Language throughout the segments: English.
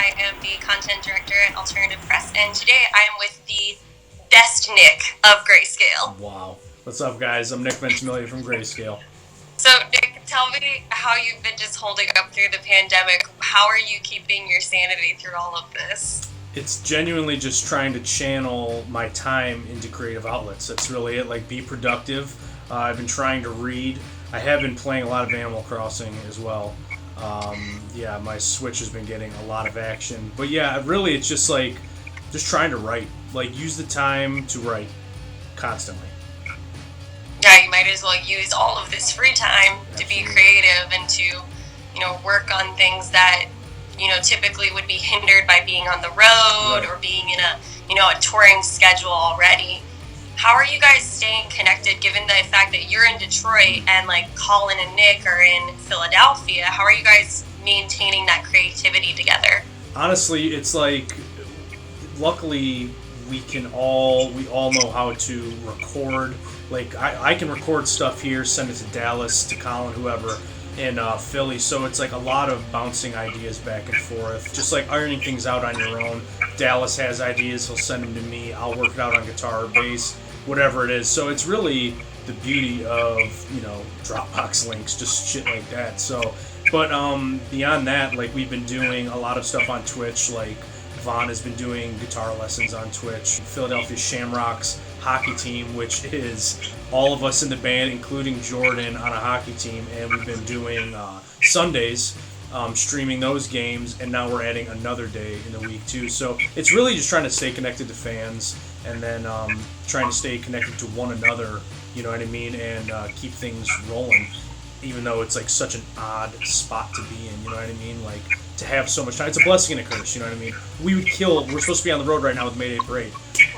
I am the content director at Alternative Press, and today I am with the best Nick of Grayscale. Wow. What's up, guys? I'm Nick Ventimiglia from Grayscale. So, Nick, tell me how you've been just holding up through the pandemic. How are you keeping your sanity through all of this? It's genuinely just trying to channel my time into creative outlets. That's really it. Like, be productive. I've been trying to read. I have been playing a lot of Animal Crossing as well. My Switch has been getting a lot of action. But yeah, really, it's just like, just trying to write. Like, use the time to write constantly. Yeah, you might as well use all of this free time to be creative and to, work on things that, typically would be hindered by being on the road or being in a touring schedule already. How are you guys staying connected given the fact that you're in Detroit and like Colin and Nick are in Philadelphia? How are you guys maintaining that creativity together? Honestly, it's like, luckily we all know how to record. Like, I can record stuff here, send it to Dallas, to Colin, whoever, in Philly. So it's like a lot of bouncing ideas back and forth, just like ironing things out on your own. Dallas has ideas, he'll send them to me. I'll work it out on guitar or bass, whatever it is. So it's really the beauty of, Dropbox links, just shit like that. So, but beyond that, like, we've been doing a lot of stuff on Twitch. Like, Vaughn has been doing guitar lessons on Twitch. Philadelphia Shamrocks hockey team, which is all of us in the band, including Jordan, on a hockey team, and we've been doing Sundays, streaming those games, and now we're adding another day in the week too. So it's really just trying to stay connected to fans, and then trying to stay connected to one another, you know what I mean, and keep things rolling, even though it's like such an odd spot to be in, you know what I mean, like, to have so much time. It's a blessing and a curse, you know what I mean. We're supposed to be on the road right now with Mayday Parade,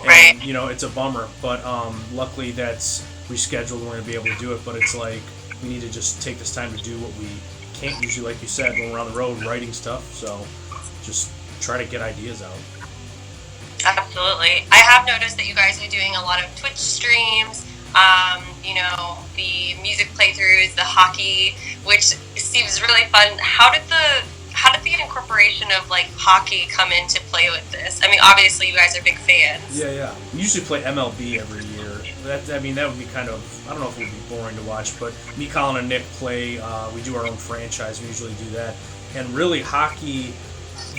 and it's a bummer, but luckily that's rescheduled. We're going to be able to do it, but it's like, we need to just take this time to do what we can't usually, like you said, when we're on the road writing stuff. So just try to get ideas out. Absolutely. I have noticed that you guys are doing a lot of Twitch streams, the music playthroughs, the hockey, which seems really fun. How did the incorporation of like hockey come into play with this? I mean, obviously you guys are big fans. Yeah. We usually play MLB every year. That would be kind of, I don't know if it would be boring to watch, but me, Colin, and Nick play. We do our own franchise. We usually do that. And really, hockey,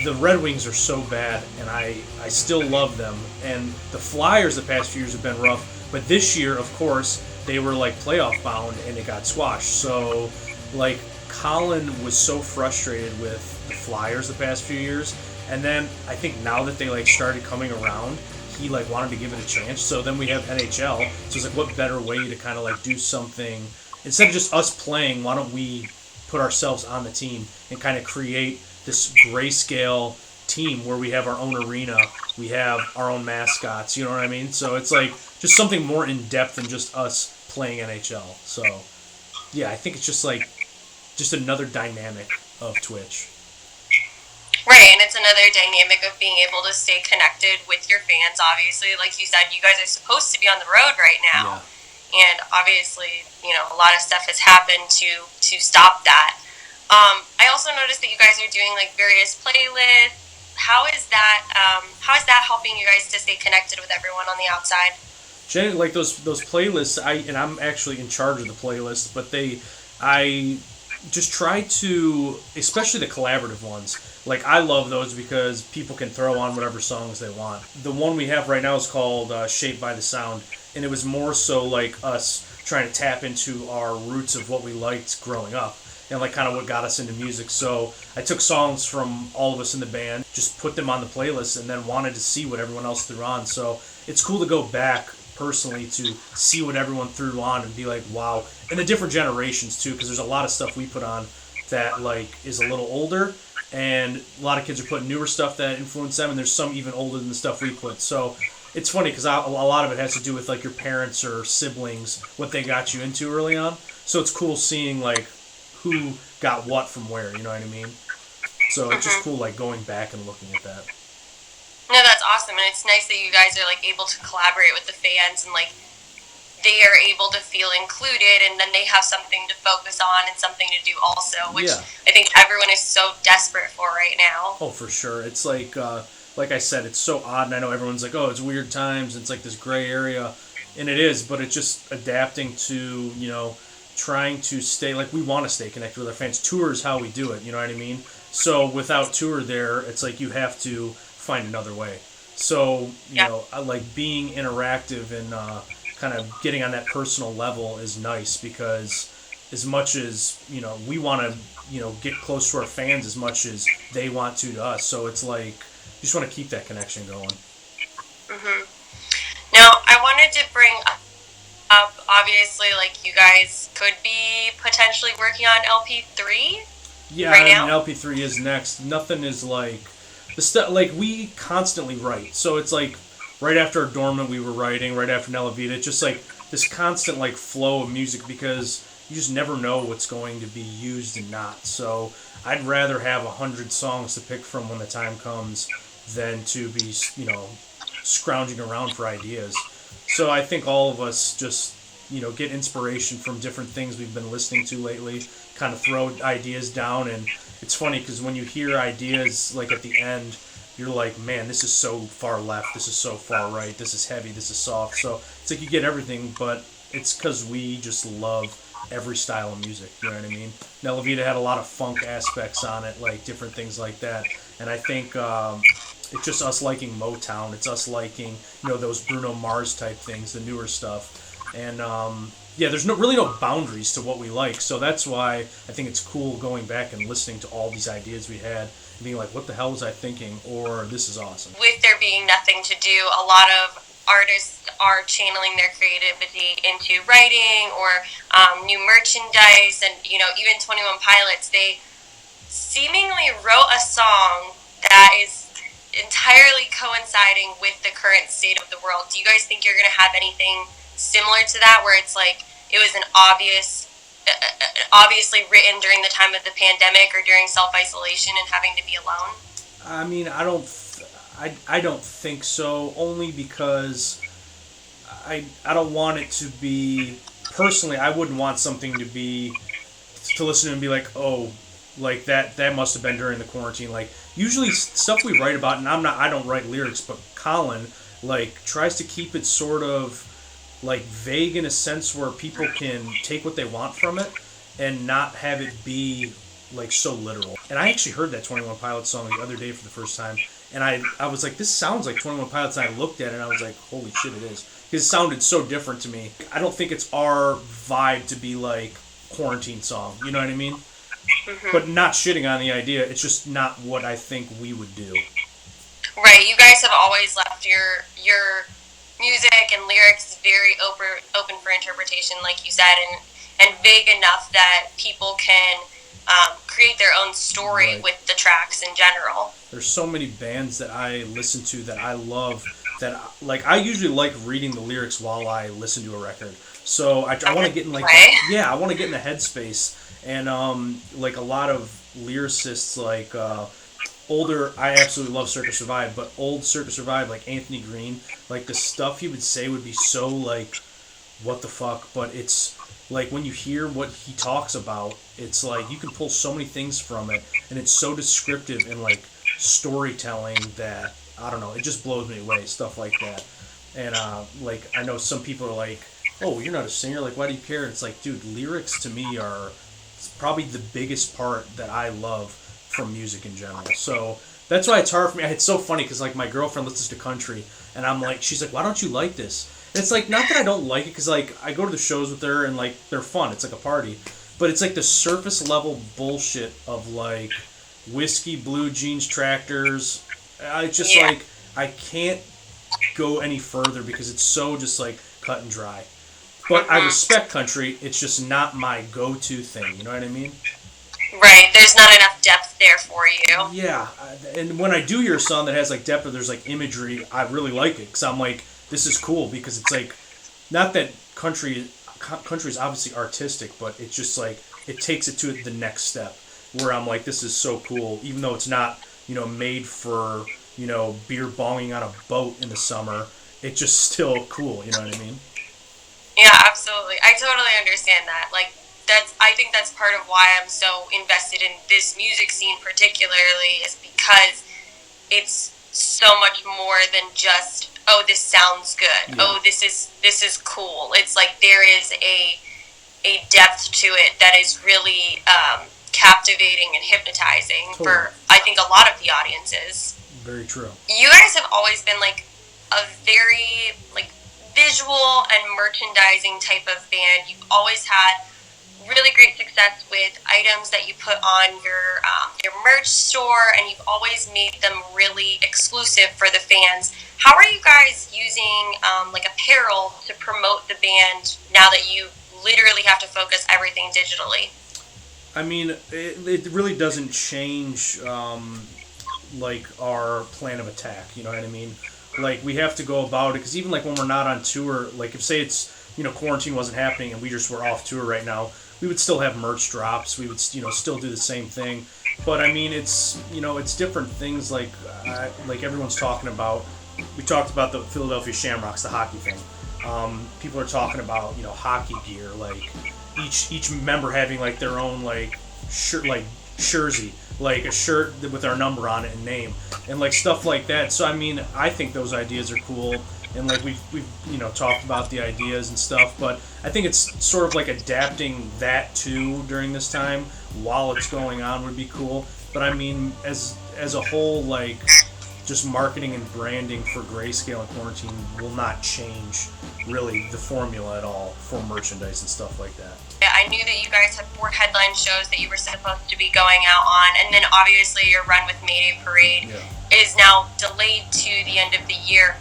the Red Wings are so bad, and I still love them. And the Flyers the past few years have been rough, but this year, of course, they were like playoff bound, and it got squashed. So, like, Colin was so frustrated with the Flyers the past few years, and then I think now that they like started coming around, he like wanted to give it a chance. So then we have NHL, so it's like, what better way to kind of like do something instead of just us playing? Why don't we put ourselves on the team and kind of create this Grayscale team where we have our own arena, we have our own mascots, you know what I mean? So it's like just something more in depth than just us playing NHL. So yeah, I think it's just like another dynamic of Twitch. Right, and it's another dynamic of being able to stay connected with your fans. Obviously, like you said, you guys are supposed to be on the road right now, and obviously, a lot of stuff has happened to stop that. I also noticed that you guys are doing like various playlists. How is that helping you guys to stay connected with everyone on the outside? Generally, like those playlists, I'm actually in charge of the playlist, but I just try to, especially the collaborative ones. Like, I love those because people can throw on whatever songs they want. The one we have right now is called Shaped by the Sound, and it was more so like us trying to tap into our roots of what we liked growing up and like kind of what got us into music. So I took songs from all of us in the band, just put them on the playlist, and then wanted to see what everyone else threw on. So it's cool to go back personally to see what everyone threw on and be like, wow. And the different generations too, because there's a lot of stuff we put on that like is a little older, and a lot of kids are putting newer stuff that influenced them, and there's some even older than the stuff we put. So it's funny because a lot of it has to do with like your parents or siblings, what they got you into early on. So it's cool seeing like who got what from where, you know what I mean? So it's just cool like going back and looking at that. No, that's awesome, and it's nice that you guys are like able to collaborate with the fans and like they are able to feel included, and then they have something to focus on and something to do also, which I think everyone is so desperate for right now. Oh, for sure. It's like I said, it's so odd, and I know everyone's like, oh, it's weird times. It's like this gray area, and it is, but it's just adapting to, trying to stay, like, we want to stay connected with our fans. Tour is how we do it, you know what I mean? So without tour there, it's like you have to find another way. So, I like being interactive and kind of getting on that personal level is nice because as much as, we want to, get close to our fans as much as they want to us. So it's like, you just want to keep that connection going. Mm-hmm. Now, I wanted to bring up, obviously, like, you guys could be potentially working on LP3 right now. LP3 is next. Nothing is like the stuff. Like we constantly write, so it's like right after Dormant we were writing, right after Nella Vita. It's just like this constant like flow of music because you just never know what's going to be used and not. So I'd rather have 100 songs to pick from when the time comes than to be scrounging around for ideas. So I think all of us just get inspiration from different things we've been listening to lately, kind of throw ideas down, and it's funny because when you hear ideas like at the end, you're like, man, this is so far left, this is so far right, this is heavy, this is soft. So it's like you get everything, but it's because we just love every style of music, you know what I mean? Nella Vita had a lot of funk aspects on it, like different things like that, and I think it's just us liking Motown, it's us liking, those Bruno Mars type things, the newer stuff. And there's really no boundaries to what we like, so that's why I think it's cool going back and listening to all these ideas we had and being like, what the hell was I thinking? Or this is awesome. With there being nothing to do, a lot of artists are channeling their creativity into writing or new merchandise, and even 21 Pilots, they seemingly wrote a song that is entirely coinciding with the current state of the world. Do you guys think you're going to have anything similar to that, where it's like it was an obviously written during the time of the pandemic or during self-isolation and having to be alone? I mean, I don't think so, only because I don't want it to be, personally, I wouldn't want something to listen to and be like, oh, like that must have been during the quarantine. Like usually stuff we write about, and I don't write lyrics, but Colin like tries to keep it sort of like vague in a sense where people can take what they want from it and not have it be like so literal. And I actually heard that 21 Pilots song the other day for the first time, and I was like, this sounds like 21 Pilots, and I looked at it and I was like, holy shit, it is. Because it sounded so different to me. I don't think it's our vibe to be like quarantine song, you know what I mean? Mm-hmm. But not shitting on the idea, it's just not what I think we would do. Right, you guys have always left your music and lyrics very open for interpretation, like you said, and vague enough that people can create their own story with the tracks in general. There's so many bands that I listen to that I love that, like, I usually like reading the lyrics while I listen to a record. So I want to get in I want to get in the headspace, and like a lot of lyricists like older, I absolutely love Circus Survive, but old Circus Survive, like Anthony Green, like the stuff he would say would be so like, what the fuck, but it's like when you hear what he talks about, it's like you can pull so many things from it, and it's so descriptive and like storytelling that, I don't know, it just blows me away, stuff like that. And like I know some people are like, oh, you're not a singer, like why do you care? It's like, dude, lyrics to me are probably the biggest part that I love from music in general. So that's why it's hard for me. It's so funny because like my girlfriend listens to country, and I'm like, she's like, why don't you like this? And it's like, not that I don't like it, because like I go to the shows with her and like they're fun, it's like a party, but it's like the surface level bullshit of like whiskey, blue jeans, tractors. I just like, I can't go any further because it's so just like cut and dry. But I respect country, it's just not my go-to thing, you know what I mean? Right, there's not enough depth there for you. Yeah, and when I do hear a song that has like depth or there's like imagery, I really like it, because I'm like, this is cool, because it's like, not that country is obviously artistic, but it's just like, it takes it to the next step, where I'm like, this is so cool, even though it's not, made for, beer bonging on a boat in the summer, it's just still cool, you know what I mean? Yeah, absolutely. I totally understand that. Like, I think that's part of why I'm so invested in this music scene particularly, is because it's so much more than just, oh, this sounds good. Yeah. Oh, this is cool. It's like there is a depth to it that is really captivating and hypnotizing for, I think, a lot of the audiences. Very true. You guys have always been like a very like visual and merchandising type of band. You've always had really great success with items that you put on your merch store, and you've always made them really exclusive for the fans. How are you guys using like apparel to promote the band now that you literally have to focus everything digitally? I mean, it really doesn't change like our plan of attack. You know what I mean? Like, we have to go about it, because even like when we're not on tour, like if say it's, you know, quarantine wasn't happening and we just were off tour right now, we would still have merch drops. We would, you know, still do the same thing. But I mean, it's, you know, it's different things. Like everyone's talking about. We talked about the Philadelphia Shamrocks, the hockey thing. People are talking about, you know, hockey gear, like each member having like their own like shirt, like jersey, like a shirt with our number on it and name, and like stuff like that. So I mean, I think those ideas are cool, and like we've you know, talked about the ideas and stuff. But I think it's sort of like adapting that too during this time while it's going on would be cool. But I mean, as a whole, like, just marketing and branding for Grayscale and Quarantine will not change really the formula at all for merchandise and stuff like that. Yeah, I knew that you guys had 4 headline shows that you were supposed to be going out on, and then obviously your run with Mayday Parade is now delayed to the end of the year.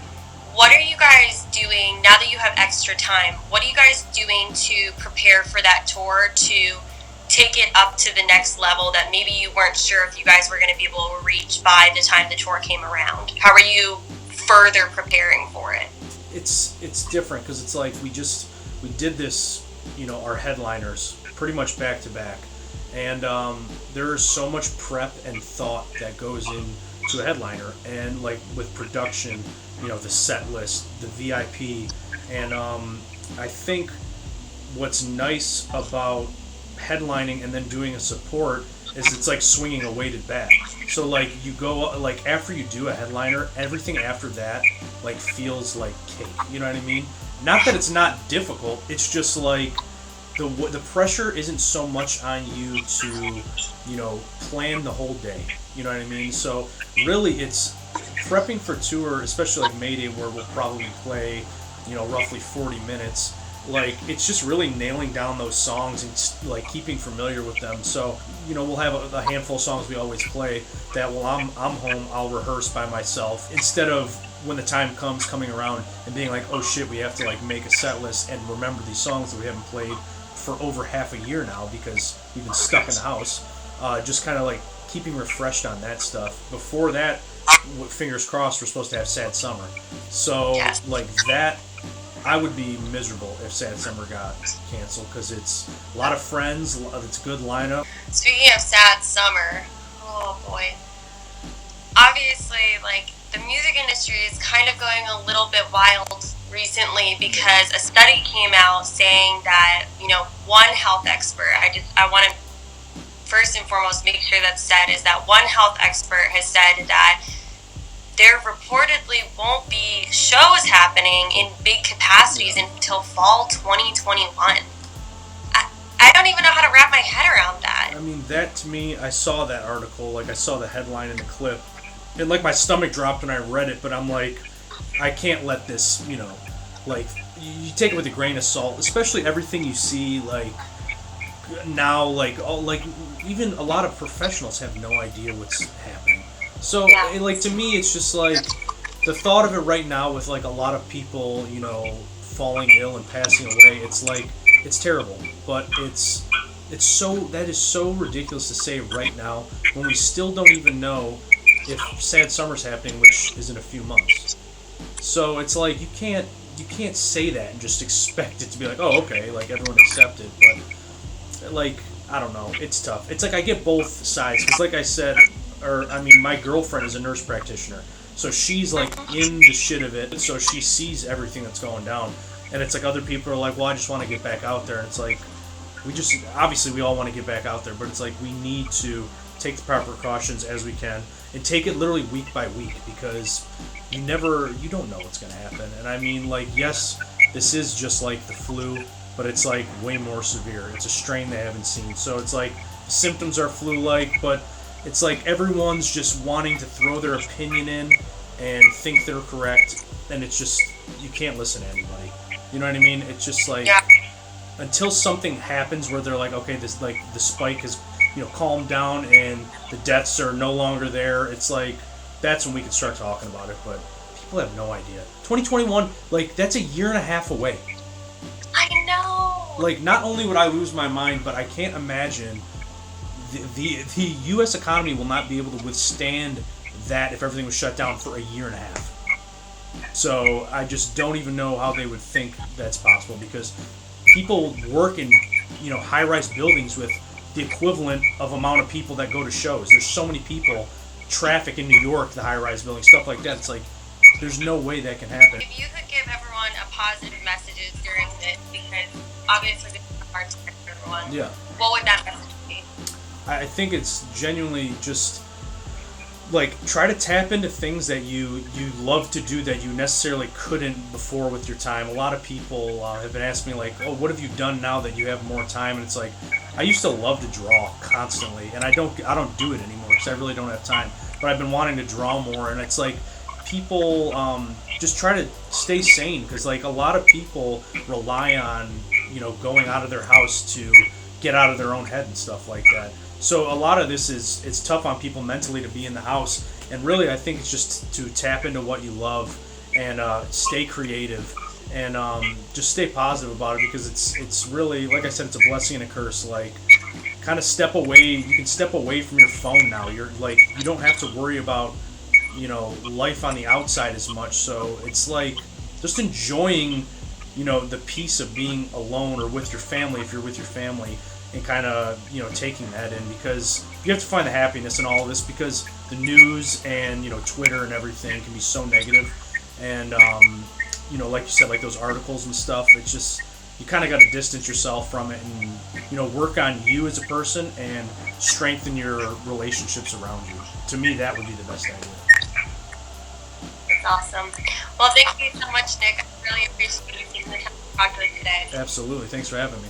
What are you guys doing now that you have extra time? What are you guys doing to prepare for that tour, to take it up to the next level that maybe you weren't sure if you guys were going to be able to reach by the time the tour came around? How are you further preparing for it? It's different, because it's like we did this, you know, our headliners pretty much back to back, and there's so much prep and thought that goes into a headliner, and like with production, you know, the set list, the VIP, and I think what's nice about headlining and then doing a support is it's like swinging a weighted bat. So like you go, like after you do a headliner, everything after that like feels like cake. You know what I mean? Not that it's not difficult. It's just like the pressure isn't so much on you to, you know, plan the whole day. You know what I mean? So really, it's prepping for tour, especially like Mayday, where we'll probably play, you know, roughly 40 minutes. Like, it's just really nailing down those songs and like keeping familiar with them. So, you know, we'll have a handful of songs we always play that while I'm home, I'll rehearse by myself, instead of when the time comes coming around and being like, oh shit, we have to like make a set list and remember these songs that we haven't played for over half a year now because we've been stuck in the house. Just kind of like keeping refreshed on that stuff. Before that, fingers crossed, we're supposed to have Sad Summer. So like that, I would be miserable if Sad Summer got canceled, because it's a lot of friends, it's a good lineup. Speaking of Sad Summer, oh boy. Obviously, like, the music industry is kind of going a little bit wild recently because a study came out saying that, you know, one health expert, I want to first and foremost make sure that's said, is that one health expert has said that there reportedly won't be shows happening in big capacities until fall 2021. I don't even know how to wrap my head around that. I mean, that to me, I saw that article, like I saw the headline and the clip, and like my stomach dropped when I read it, but I'm like, I can't let this, you know, like, you take it with a grain of salt, especially everything you see, like, now, like, all, like, even a lot of professionals have no idea what's happening. So, like, to me, it's just, like, the thought of it right now with, like, a lot of people, you know, falling ill and passing away, it's, like, it's terrible. But it's so, that is so ridiculous to say right now when we still don't even know if Sad Summer's happening, which is in a few months. So, it's, like, you can't say that and just expect it to be like, oh, okay, like, everyone accepted. But, like, I don't know, it's tough. It's, like, I get both sides, because, like I said, my girlfriend is a nurse practitioner, so she's like in the shit of it, so she sees everything that's going down, and it's like other people are like, well, I just want to get back out there, and it's like, we just obviously we all want to get back out there, but it's like we need to take the proper precautions as we can and take it literally week by week, because you don't know what's going to happen. And I mean, like, yes, this is just like the flu, but it's like way more severe. It's a strain they haven't seen. So it's like the symptoms are flu-like, but it's like everyone's just wanting to throw their opinion in and think they're correct, and it's just, you can't listen to anybody. You know what I mean? It's just like, until something happens where they're like, okay, this, like, the spike has, calmed down and the deaths are no longer there, it's like, that's when we can start talking about it. But people have no idea. 2021, like, that's a year and a half away. I know. Like, not only would I lose my mind, but I can't imagine the U.S. economy will not be able to withstand that if everything was shut down for a year and a half. So I just don't even know how they would think that's possible, because people work in, high-rise buildings with the equivalent of amount of people that go to shows. There's so many people, traffic in New York, the high-rise buildings, stuff like that. It's like, there's no way that can happen. If you could give everyone a positive messages during this, because obviously this is a hard time for everyone, what would that message be? I think it's genuinely just, like, try to tap into things that you love to do that you necessarily couldn't before with your time. A lot of people have been asking me, like, oh, what have you done now that you have more time? And it's like, I used to love to draw constantly, and I don't do it anymore because I really don't have time. But I've been wanting to draw more, and it's like, people just try to stay sane, because, like, a lot of people rely on, going out of their house to get out of their own head and stuff like that. So a lot of this it's tough on people mentally to be in the house, and really I think it's just to tap into what you love and stay creative and just stay positive about it, because it's really, like I said, it's a blessing and a curse. Like, kind of step away. You can step away from your phone now. You're like, you don't have to worry about life on the outside as much. So it's like just enjoying the peace of being alone or with your family if you're with your family, and kind of, taking that in, because you have to find the happiness in all of this, because the news and, Twitter and everything can be so negative. And, like you said, like those articles and stuff, it's just, you kind of got to distance yourself from it and, work on you as a person and strengthen your relationships around you. To me, that would be the best idea. That's awesome. Well, thank you so much, Nick. I really appreciate you taking the time to talk to us today. Absolutely. Thanks for having me.